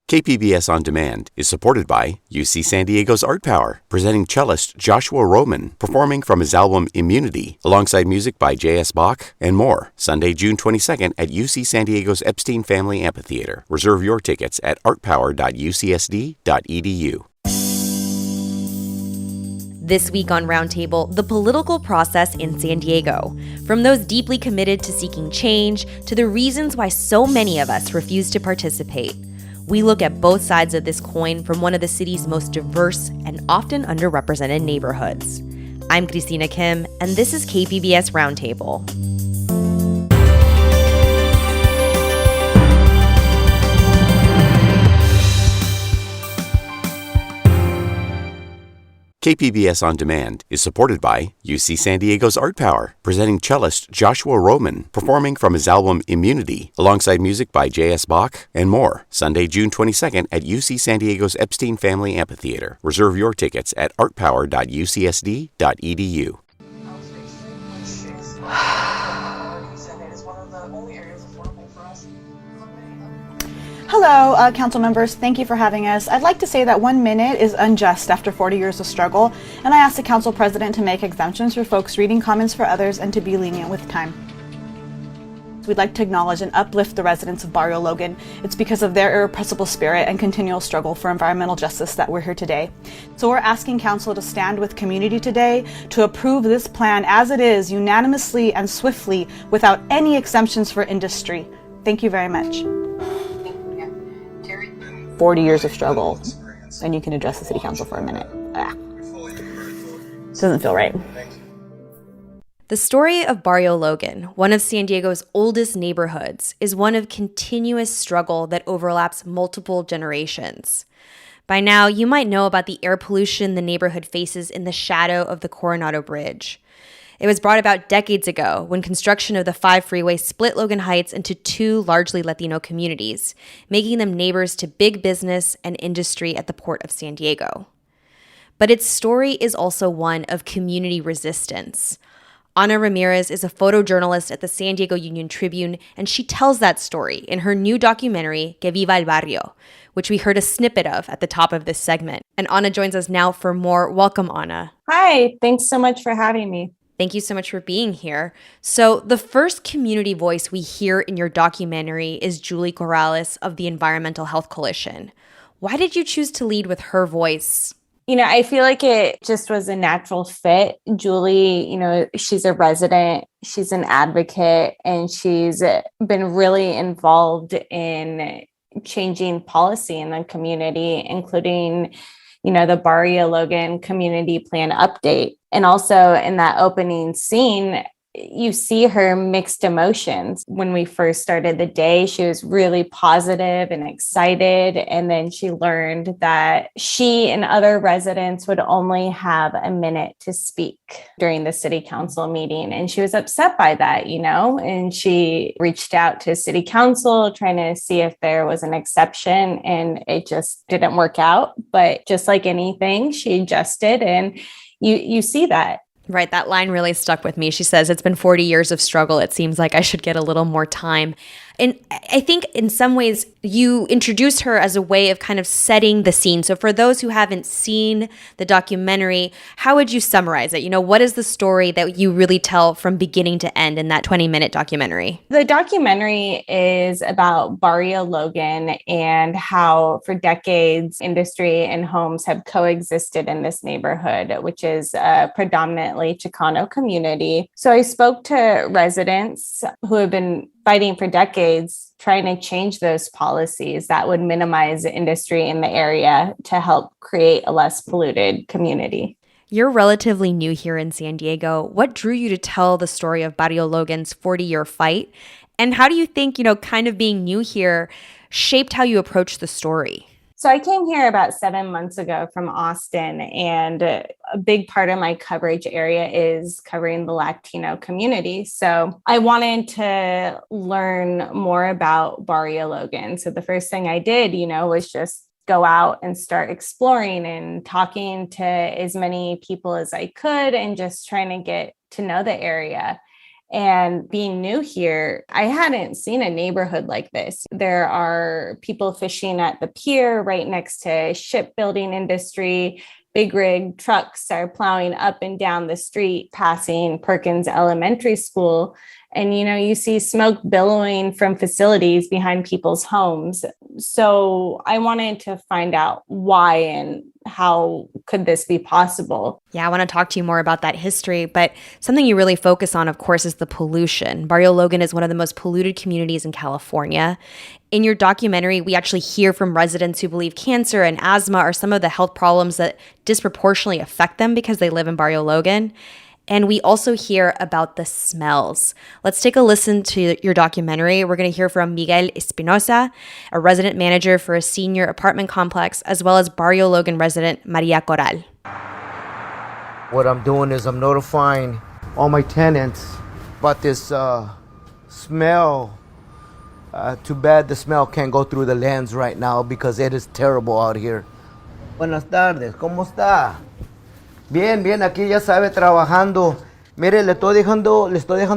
KPBS On Demand is supported by UC San Diego's Art Power, presenting cellist Joshua Roman, performing from his album Immunity, alongside music by J.S. Bach and more, Sunday, June 22nd at UC San Diego's Epstein Family Amphitheater. Reserve your tickets at artpower.ucsd.edu. This week on Roundtable, the political process in San Diego. From those deeply committed to seeking change to the reasons why so many of us refuse to participate. We look at both sides of this coin from one of the city's most diverse and often underrepresented neighborhoods. I'm Christina Kim, and this is KPBS Roundtable. KPBS On Demand is supported by UC San Diego's Art Power, presenting cellist Joshua Roman, performing from his album Immunity, alongside music by J.S. Bach and more, Sunday, June 22nd at UC San Diego's Epstein Family Amphitheater. Reserve your tickets at artpower.ucsd.edu. Hello, council members. Thank you for having us. I'd like to say that 1 minute is unjust after 40 years of struggle, and I ask the council president to make exemptions for folks reading comments for others and to be lenient with time. We'd like to acknowledge and uplift the residents of Barrio Logan. It's because of their irrepressible spirit and continual struggle for environmental justice that we're here today. So we're asking council to stand with community today to approve this plan as it is, unanimously and swiftly, without any exemptions for industry. Thank you very much. 40 years of struggle, and you can address the city council for a minute. Doesn't feel right. The story of Barrio Logan, one of San Diego's oldest neighborhoods, is one of continuous struggle that overlaps multiple generations. By now, you might know about the air pollution the neighborhood faces in the shadow of the Coronado Bridge. It was brought about decades ago when construction of the 5 freeway split Logan Heights into 2 largely Latino communities, making them neighbors to big business and industry at the Port of San Diego. But its story is also one of community resistance. Ana Ramirez is a photojournalist at the San Diego Union Tribune, and she tells that story in her new documentary, Que Viva el Barrio, which we heard a snippet of at the top of this segment. And Ana joins us now for more. Welcome, Ana. Hi, thanks so much for having me. Thank you so much for being here. So the first community voice we hear in your documentary is Julie Corrales of the Environmental Health Coalition. Why did you choose to lead with her voice? I feel like it just was a natural fit. Julie, she's a resident, she's an advocate, and she's been really involved in changing policy in the community, including the Barrio Logan community plan update. And also in that opening scene, you see her mixed emotions. When we first started the day, she was really positive and excited. And then she learned that she and other residents would only have a minute to speak during the city council meeting. And she was upset by that, and she reached out to city council trying to see if there was an exception, and it just didn't work out. But just like anything, she adjusted, and you see that. Right, that line really stuck with me. She says, it's been 40 years of struggle. It seems like I should get a little more time. And I think in some ways you introduce her as a way of kind of setting the scene. So for those who haven't seen the documentary, how would you summarize it? What is the story that you really tell from beginning to end in that 20-minute documentary? The documentary is about Barrio Logan and how for decades industry and homes have coexisted in this neighborhood, which is a predominantly Chicano community. So I spoke to residents who have been fighting for decades, trying to change those policies that would minimize industry in the area to help create a less polluted community. You're relatively new here in San Diego. What drew you to tell the story of Barrio Logan's 40-year fight? And how do you think, kind of being new here shaped how you approach the story? So I came here about 7 months ago from Austin, and a big part of my coverage area is covering the Latino community. So I wanted to learn more about Barrio Logan. So the first thing I did, was just go out and start exploring and talking to as many people as I could and just trying to get to know the area. And being new here, I hadn't seen a neighborhood like this. There are people fishing at the pier right next to shipbuilding industry. Big rig trucks are plowing up and down the street, passing Perkins Elementary School. And, you see smoke billowing from facilities behind people's homes. So I wanted to find out why and how could this be possible? Yeah, I want to talk to you more about that history, but something you really focus on, of course, is the pollution. Barrio Logan is one of the most polluted communities in California. In your documentary, we actually hear from residents who believe cancer and asthma are some of the health problems that disproportionately affect them because they live in Barrio Logan. And we also hear about the smells. Let's take a listen to your documentary. We're going to hear from Miguel Espinosa, a resident manager for a senior apartment complex, as well as Barrio Logan resident Maria Corral. What I'm doing is I'm notifying all my tenants about this smell. Too bad the smell can't go through the lens right now because it is terrible out here. Buenas tardes, ¿cómo está? Bien, aquí ya sabe, trabajando. Mire, le estoy dejando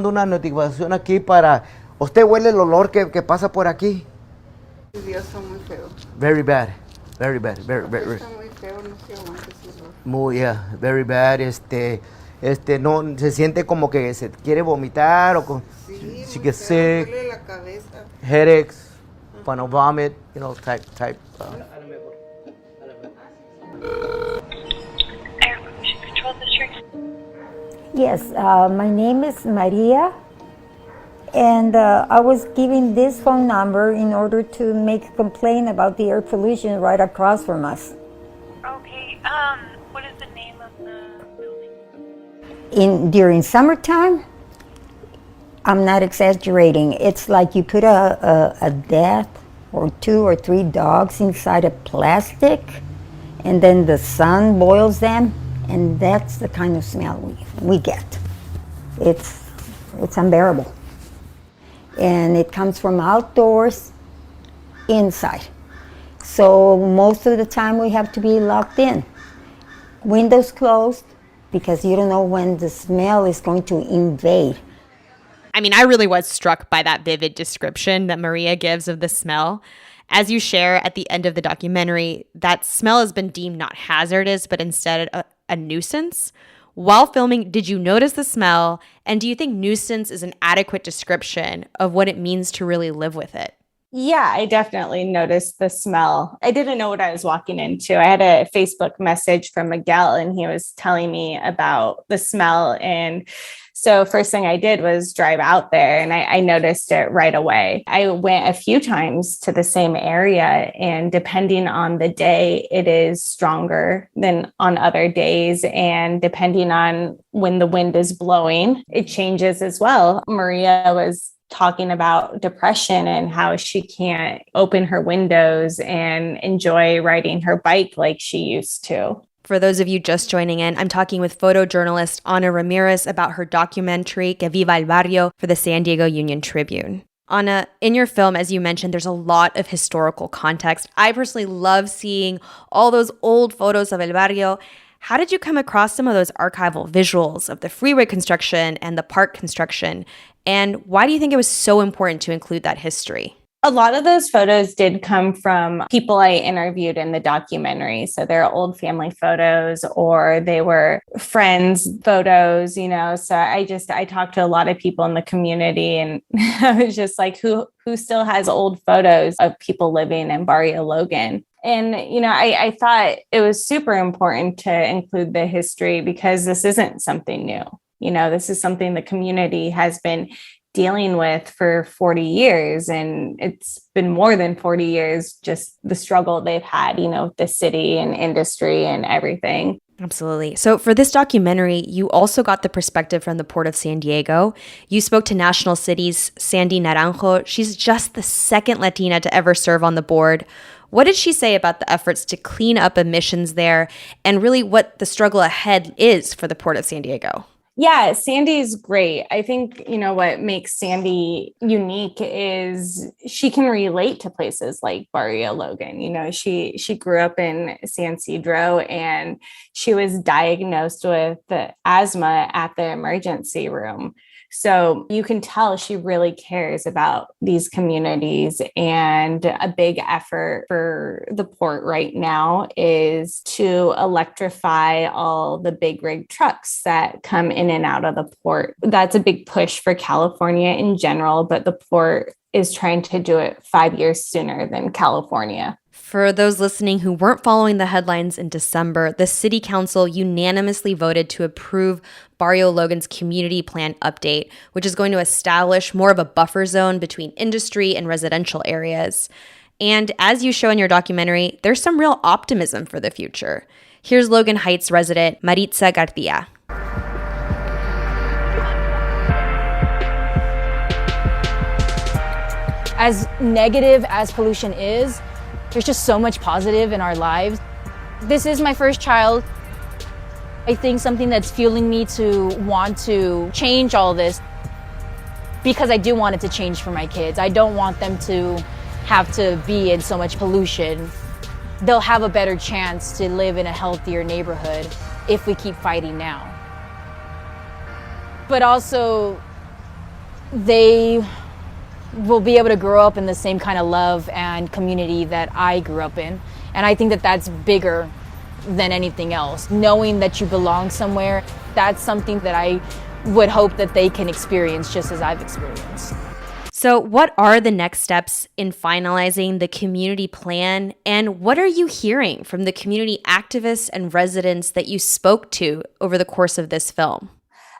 una notificación aquí para... ¿Usted huele el olor que pasa por aquí? Dios, está muy feo. Very bad. Very. Está muy feo, no se aguanta ese olor. Muy, very bad. No, se siente como que se quiere vomitar o con... Sí, she muy gets feo, sick, duele la cabeza. headaches, final vomit, type. Yes, my name is Maria, and I was given this phone number in order to make a complaint about the air pollution right across from us. Okay, what is the name of the building? During summertime, I'm not exaggerating, it's like you put a death or 2 or 3 dogs inside a plastic, and then the sun boils them, and that's the kind of smell we get. It's unbearable. And it comes from outdoors, inside. So most of the time we have to be locked in. Windows closed, because you don't know when the smell is going to invade. I mean, I really was struck by that vivid description that Maria gives of the smell. As you share at the end of the documentary, that smell has been deemed not hazardous, but instead a nuisance. While filming, did you notice the smell? And do you think nuisance is an adequate description of what it means to really live with it? Yeah, I definitely noticed the smell. I didn't know what I was walking into. I had a Facebook message from Miguel, and he was telling me about the smell. And so first thing I did was drive out there, and I noticed it right away. I went a few times to the same area, and depending on the day, it is stronger than on other days. And depending on when the wind is blowing, it changes as well. Maria was talking about depression and how she can't open her windows and enjoy riding her bike like she used to. For those of you just joining in, I'm talking with photojournalist Ana Ramirez about her documentary Que Viva el Barrio for the San Diego Union Tribune. Ana, in your film, as you mentioned, there's a lot of historical context. I personally love seeing all those old photos of El Barrio. How did you come across some of those archival visuals of the freeway construction and the park construction? And why do you think it was so important to include that history? A lot of those photos did come from people I interviewed in the documentary. So they're old family photos, or they were friends' photos, So I talked to a lot of people in the community, and I was just like, who still has old photos of people living in Barrio Logan? And, I thought it was super important to include the history because this isn't something new. This is something the community has been dealing with for 40 years. And it's been more than 40 years, just the struggle they've had, the city and industry and everything. Absolutely. So for this documentary, you also got the perspective from the Port of San Diego. You spoke to National City's Sandy Naranjo. She's just the second Latina to ever serve on the board. What did she say about the efforts to clean up emissions there and really what the struggle ahead is for the Port of San Diego? Yeah, Sandy's great. I think, what makes Sandy unique is she can relate to places like Barrio Logan. She grew up in San Ysidro, and she was diagnosed with asthma at the emergency room. So you can tell she really cares about these communities. And a big effort for the port right now is to electrify all the big rig trucks that come in and out of the port. That's a big push for California in general, but the port is trying to do it 5 years sooner than California. For those listening who weren't following the headlines in December, the City Council unanimously voted to approve Barrio Logan's community plan update, which is going to establish more of a buffer zone between industry and residential areas. And as you show in your documentary, there's some real optimism for the future. Here's Logan Heights resident Maritza Garcia. As negative as pollution is, there's just so much positive in our lives. This is my first child. I think something that's fueling me to want to change all this, because I do want it to change for my kids. I don't want them to have to be in so much pollution. They'll have a better chance to live in a healthier neighborhood if we keep fighting now. But also, they will be able to grow up in the same kind of love and community that I grew up in. And I think that that's bigger than anything else. Knowing that you belong somewhere, that's something that I would hope that they can experience just as I've experienced. So what are the next steps in finalizing the community plan, and what are you hearing from the community activists and residents that you spoke to over the course of this film?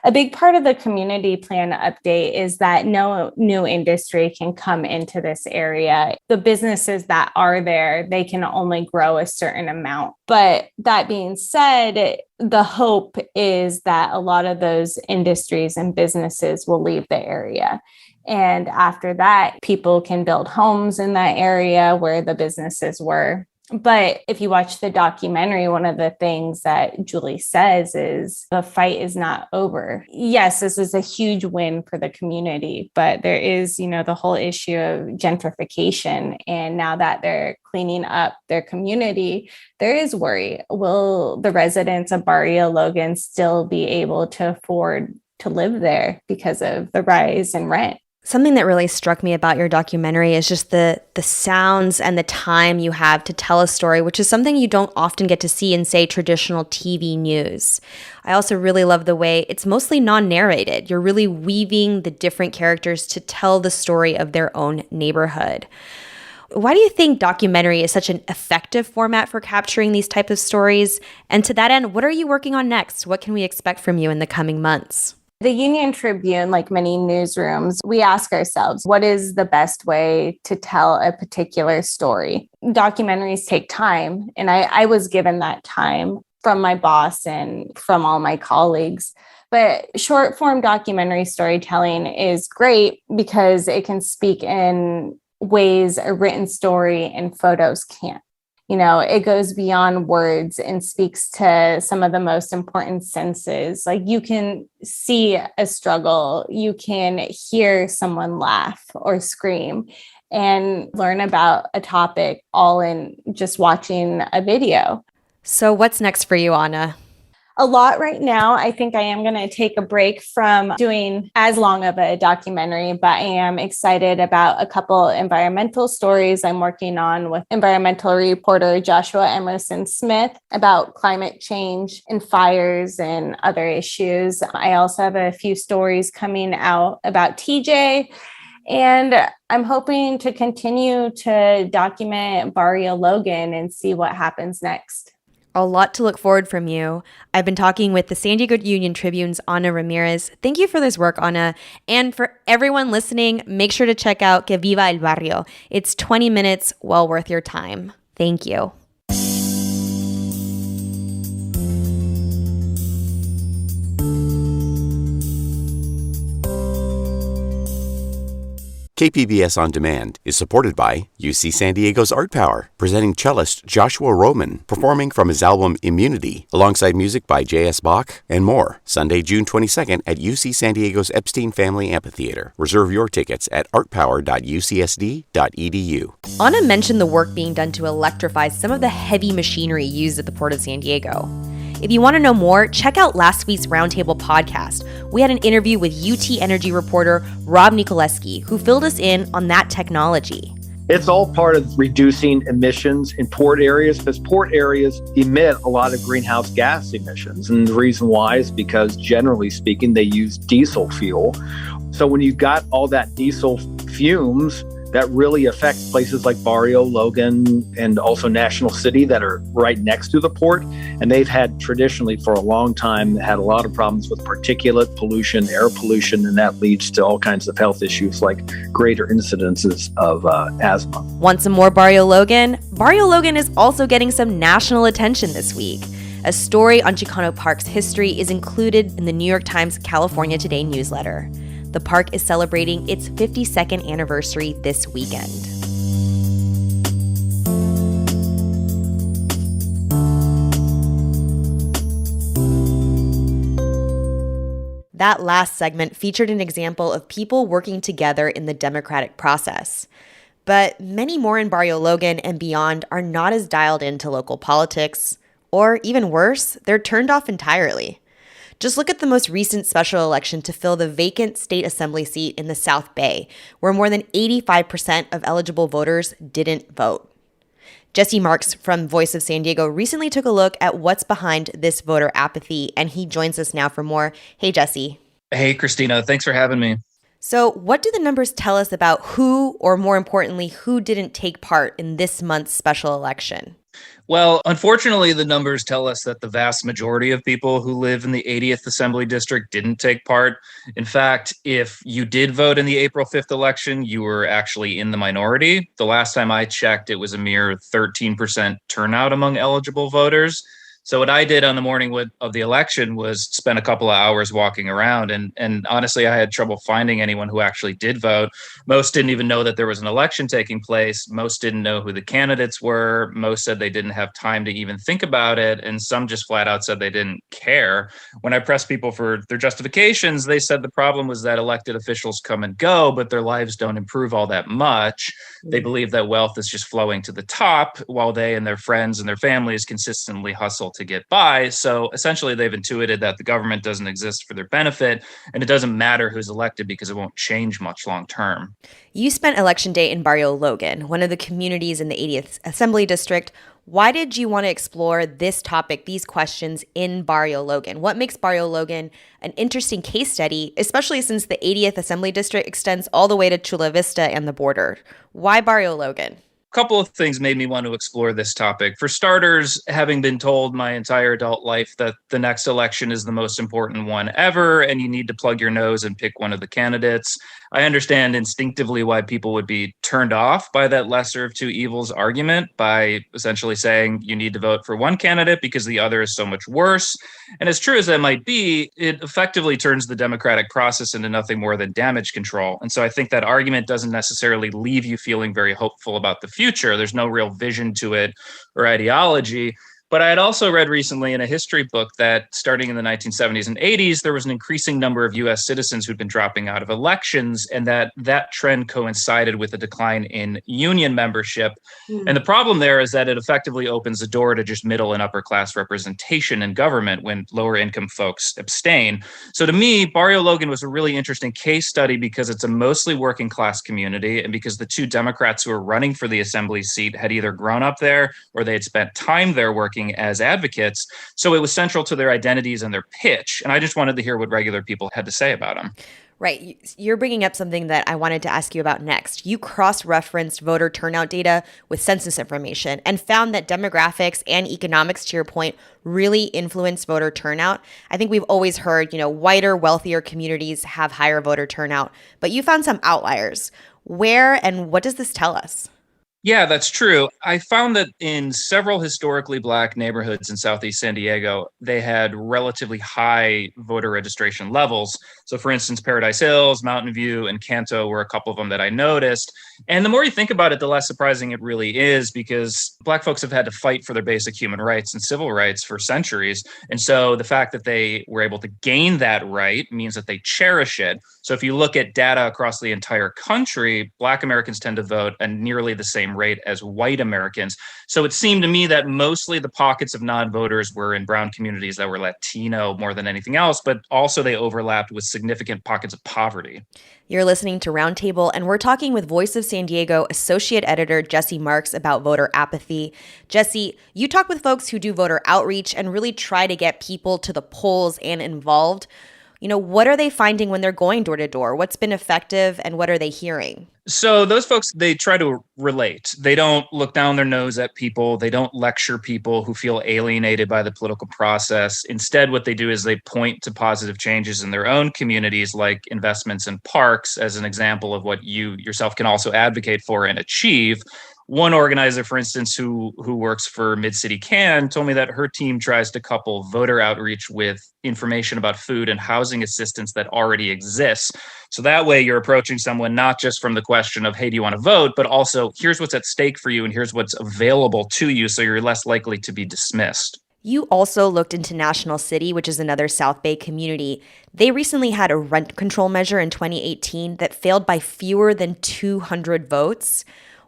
A big part of the community plan update is that no new industry can come into this area. The businesses that are there, they can only grow a certain amount. But that being said, the hope is that a lot of those industries and businesses will leave the area. And after that, people can build homes in that area where the businesses were. But if you watch the documentary, one of the things that Julie says is the fight is not over. Yes, this is a huge win for the community, but there is, the whole issue of gentrification. And now that they're cleaning up their community, there is worry. Will the residents of Barrio Logan still be able to afford to live there because of the rise in rent? Something that really struck me about your documentary is just the sounds and the time you have to tell a story, which is something you don't often get to see in, say, traditional TV news. I also really love the way it's mostly non-narrated. You're really weaving the different characters to tell the story of their own neighborhood. Why do you think documentary is such an effective format for capturing these types of stories? And to that end, what are you working on next? What can we expect from you in the coming months? The Union Tribune, like many newsrooms, we ask ourselves, what is the best way to tell a particular story? Documentaries take time, and I was given that time from my boss and from all my colleagues. But short form documentary storytelling is great because it can speak in ways a written story and photos can't. It goes beyond words and speaks to some of the most important senses. Like you can see a struggle, you can hear someone laugh or scream and learn about a topic all in just watching a video. So what's next for you, Anna? A lot right now. I think I am going to take a break from doing as long of a documentary, but I am excited about a couple environmental stories I'm working on with environmental reporter Joshua Emerson Smith about climate change and fires and other issues. I also have a few stories coming out about TJ. And I'm hoping to continue to document Barrio Logan and see what happens next. A lot to look forward from you. I've been talking with the San Diego Union Tribune's Ana Ramirez. Thank you for this work, Ana. And for everyone listening, make sure to check out Que Viva el Barrio. It's 20 minutes well worth your time. Thank you. KPBS On Demand is supported by UC San Diego's Art Power, presenting cellist Joshua Roman, performing from his album Immunity, alongside music by J.S. Bach and more, Sunday, June 22nd at UC San Diego's Epstein Family Amphitheater. Reserve your tickets at artpower.ucsd.edu. Anna mentioned the work being done to electrify some of the heavy machinery used at the Port of San Diego. If you want to know more, check out last week's Roundtable podcast. We had an interview with UT Energy reporter Rob Nicoleski, who filled us in on that technology. It's all part of reducing emissions in port areas, because port areas emit a lot of greenhouse gas emissions. And the reason why is because, generally speaking, they use diesel fuel. So when you've got all that diesel fumes, that really affects places like Barrio Logan and also National City that are right next to the port. And they've had traditionally for a long time had a lot of problems with particulate pollution, air pollution, and that leads to all kinds of health issues like greater incidences of asthma. Want some more Barrio Logan? Barrio Logan is also getting some national attention this week. A story on Chicano Park's history is included in the New York Times California Today newsletter. The park is celebrating its 52nd anniversary this weekend. That last segment featured an example of people working together in the democratic process. But many more in Barrio Logan and beyond are not as dialed into local politics, or even worse, they're turned off entirely. Just look at the most recent special election to fill the vacant state assembly seat in the South Bay, where more than 85% of eligible voters didn't vote. Jesse Marks from Voice of San Diego recently took a look at what's behind this voter apathy, and he joins us now for more. Hey, Jesse. Hey, Christina. Thanks for having me. So what do the numbers tell us about who, or more importantly, who didn't take part in this month's special election? Well, unfortunately, the numbers tell us that the vast majority of people who live in the 80th Assembly District didn't take part. In fact, if you did vote in the April 5th election, you were actually in the minority. The last time I checked, it was a mere 13% turnout among eligible voters. So what I did on the morning of the election was spend a couple of hours walking around. And honestly, I had trouble finding anyone who actually did vote. Most didn't even know that there was an election taking place. Most didn't know who the candidates were. Most said they didn't have time to even think about it. And some just flat out said they didn't care. When I pressed people for their justifications, they said the problem was that elected officials come and go, but their lives don't improve all that much. They believe that wealth is just flowing to the top while they and their friends and their families consistently hustle to get by. So essentially, they've intuited that the government doesn't exist for their benefit, and it doesn't matter who's elected because it won't change much long term. You spent election day in Barrio Logan, one of the communities in the 80th Assembly District. Why did you want to explore this topic, these questions in Barrio Logan? What makes Barrio Logan an interesting case study, especially since the 80th Assembly District extends all the way to Chula Vista and the border? Why Barrio Logan? Couple of things made me want to explore this topic. For starters, having been told my entire adult life that the next election is the most important one ever, and you need to plug your nose and pick one of the candidates, I understand instinctively why people would be turned off by that lesser of two evils argument by essentially saying you need to vote for one candidate because the other is so much worse. And as true as that might be, it effectively turns the democratic process into nothing more than damage control. And so I think that argument doesn't necessarily leave you feeling very hopeful about the future. There's no real vision to it or ideology. But I had also read recently in a history book that starting in the 1970s and 80s, there was an increasing number of U.S. citizens who'd been dropping out of elections, and that trend coincided with a decline in union membership. And the problem there is that it effectively opens the door to just middle and upper class representation in government when lower income folks abstain. So to me, Barrio Logan was a really interesting case study because it's a mostly working class community, and because the two Democrats who were running for the assembly seat had either grown up there or they had spent time there working as advocates. So it was central to their identities and their pitch. And I just wanted to hear what regular people had to say about them. Right. You're bringing up something that I wanted to ask you about next. You cross-referenced voter turnout data with census information and found that demographics and economics, to your point, really influence voter turnout. I think we've always heard, whiter, wealthier communities have higher voter turnout, but you found some outliers. Where and what does this tell us? Yeah, that's true. I found that in several historically Black neighborhoods in Southeast San Diego, they had relatively high voter registration levels. So for instance, Paradise Hills, Mountain View, and Canto were a couple of them that I noticed. And the more you think about it, the less surprising it really is, because Black folks have had to fight for their basic human rights and civil rights for centuries. And so the fact that they were able to gain that right means that they cherish it. So if you look at data across the entire country, Black Americans tend to vote at nearly the same same rate as white Americans. So it seemed to me that mostly the pockets of non-voters were in brown communities that were Latino more than anything else, but also they overlapped with significant pockets of poverty. You're listening to Roundtable, and we're talking with Voice of San Diego Associate Editor Jesse Marks about voter apathy. Jesse, you talk with folks who do voter outreach and really try to get people to the polls and involved. What are they finding when they're going door to door? What's been effective and what are they hearing? So those folks, they try to relate. They don't look down their nose at people. They don't lecture people who feel alienated by the political process. Instead, what they do is they point to positive changes in their own communities, like investments in parks, as an example of what you yourself can also advocate for and achieve. One organizer, for instance, who works for Mid-City Can, told me that her team tries to couple voter outreach with information about food and housing assistance that already exists. So that way you're approaching someone not just from the question of, hey, do you want to vote, but also here's what's at stake for you and here's what's available to you, so you're less likely to be dismissed. You also looked into National City, which is another South Bay community. They recently had a rent control measure in 2018 that failed by fewer than 200 votes.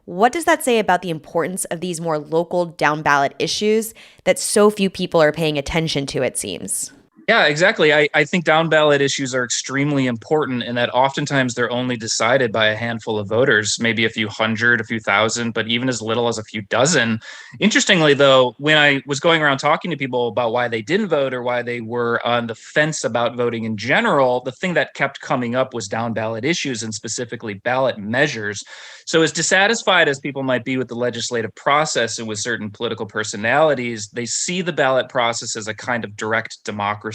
What does that say about the importance of these more local down ballot issues that so few people are paying attention to, it seems? Yeah, exactly. I think down ballot issues are extremely important in that oftentimes they're only decided by a handful of voters, maybe a few hundred, a few thousand, but even as little as a few dozen. Interestingly, though, when I was going around talking to people about why they didn't vote or why they were on the fence about voting in general, the thing that kept coming up was down ballot issues and specifically ballot measures. So as dissatisfied as people might be with the legislative process and with certain political personalities, they see the ballot process as a kind of direct democracy.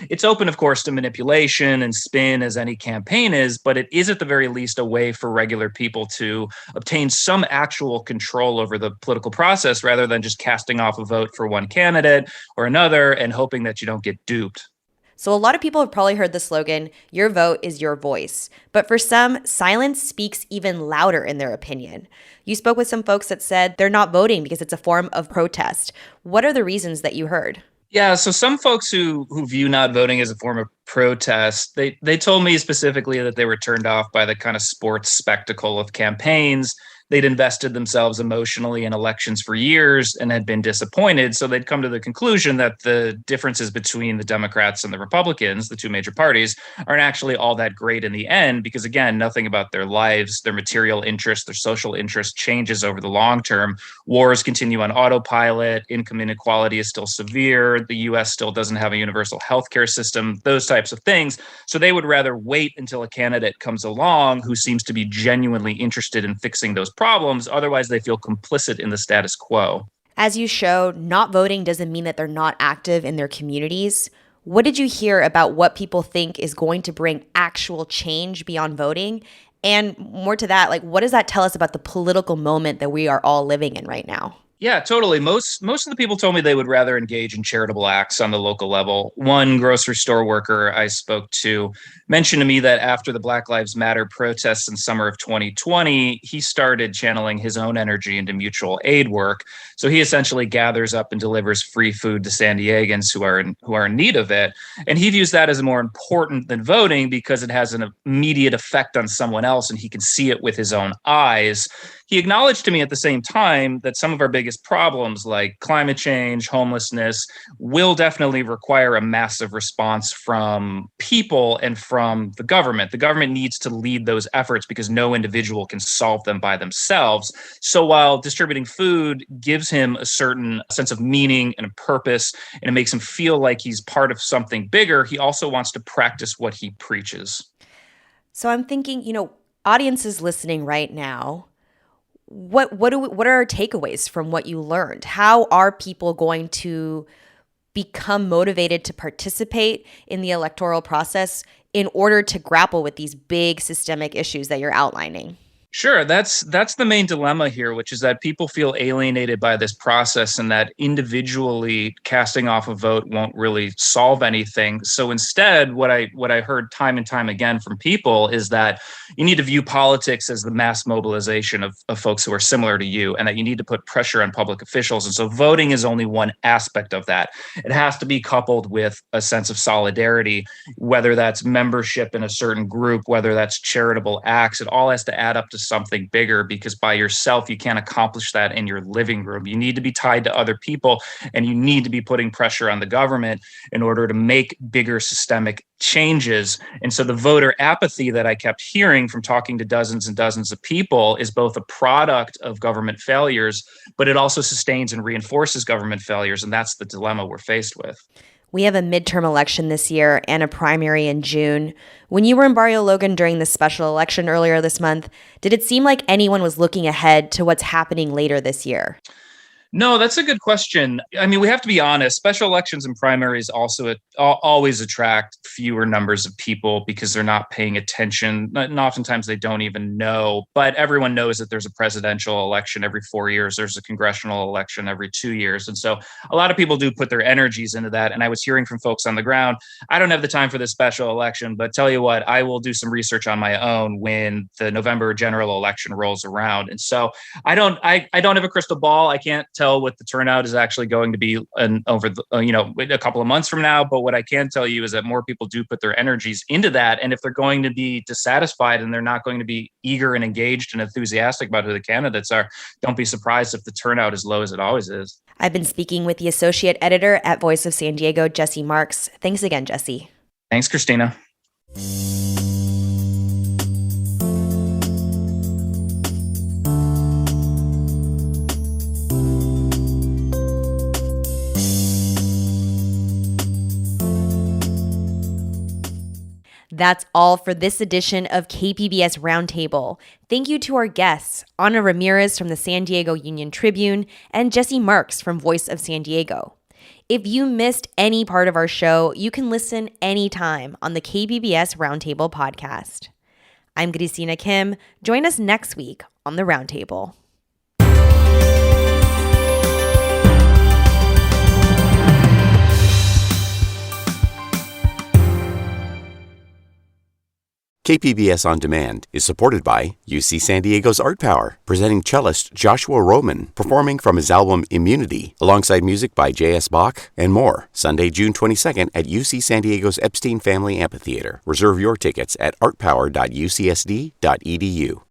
It's open, of course, to manipulation and spin, as any campaign is, but it is at the very least a way for regular people to obtain some actual control over the political process rather than just casting off a vote for one candidate or another and hoping that you don't get duped. So a lot of people have probably heard the slogan, your vote is your voice. But for some, silence speaks even louder in their opinion. You spoke with some folks that said they're not voting because it's a form of protest. What are the reasons that you heard? Yeah, so some folks who view not voting as a form of protest, they told me specifically that they were turned off by the kind of sports spectacle of campaigns. They'd invested themselves emotionally in elections for years and had been disappointed. So they'd come to the conclusion that the differences between the Democrats and the Republicans, the two major parties, aren't actually all that great in the end, because again, nothing about their lives, their material interest, their social interest changes over the long term. Wars continue on autopilot. Income inequality is still severe. The US still doesn't have a universal healthcare system, those types of things. So they would rather wait until a candidate comes along who seems to be genuinely interested in fixing those problems. Otherwise, they feel complicit in the status quo. As you showed, not voting doesn't mean that they're not active in their communities. What did you hear about what people think is going to bring actual change beyond voting? And more to that, what does that tell us about the political moment that we are all living in right now? Yeah, totally. Most of the people told me they would rather engage in charitable acts on the local level. One grocery store worker I spoke to mentioned to me that after the Black Lives Matter protests in summer of 2020, he started channeling his own energy into mutual aid work. So he essentially gathers up and delivers free food to San Diegans who are in need of it. And he views that as more important than voting because it has an immediate effect on someone else and he can see it with his own eyes. He acknowledged to me at the same time that some of our biggest problems like climate change, homelessness, will definitely require a massive response from people and from the government. The government needs to lead those efforts because no individual can solve them by themselves. So while distributing food gives him a certain sense of meaning and a purpose, and it makes him feel like he's part of something bigger, he also wants to practice what he preaches. So I'm thinking, audiences listening right now, what are our takeaways from what you learned? How are people going to become motivated to participate in the electoral process in order to grapple with these big systemic issues that you're outlining? Sure. That's the main dilemma here, which is that people feel alienated by this process and that individually casting off a vote won't really solve anything. So instead, what I heard time and time again from people is that you need to view politics as the mass mobilization of folks who are similar to you, and that you need to put pressure on public officials. And so voting is only one aspect of that. It has to be coupled with a sense of solidarity, whether that's membership in a certain group, whether that's charitable acts. It all has to add up to something bigger, because by yourself, you can't accomplish that in your living room. You need to be tied to other people, and you need to be putting pressure on the government in order to make bigger systemic changes. And so the voter apathy that I kept hearing from talking to dozens and dozens of people is both a product of government failures, but it also sustains and reinforces government failures. And that's the dilemma we're faced with. We have a midterm election this year and a primary in June. When you were in Barrio Logan during the special election earlier this month, did it seem like anyone was looking ahead to what's happening later this year? No, that's a good question. I mean, we have to be honest. Special elections and primaries also always attract fewer numbers of people because they're not paying attention. And oftentimes they don't even know. But everyone knows that there's a presidential election every 4 years. There's a congressional election every 2 years. And so a lot of people do put their energies into that. And I was hearing from folks on the ground, I don't have the time for this special election, but tell you what, I will do some research on my own when the November general election rolls around. And so I don't have a crystal ball. I can't tell what the turnout is actually going to be over a couple of months from now. But what I can tell you is that more people do put their energies into that. And if they're going to be dissatisfied and they're not going to be eager and engaged and enthusiastic about who the candidates are, don't be surprised if the turnout is low as it always is. I've been speaking with the associate editor at Voice of San Diego, Jesse Marks. Thanks again, Jesse. Thanks, Christina. That's all for this edition of KPBS Roundtable. Thank you to our guests, Ana Ramirez from the San Diego Union Tribune and Jesse Marks from Voice of San Diego. If you missed any part of our show, you can listen anytime on the KPBS Roundtable podcast. I'm Christina Kim. Join us next week on the Roundtable. KPBS On Demand is supported by UC San Diego's Art Power, presenting cellist Joshua Roman, performing from his album Immunity, alongside music by J.S. Bach and more, Sunday, June 22nd at UC San Diego's Epstein Family Amphitheater. Reserve your tickets at artpower.ucsd.edu.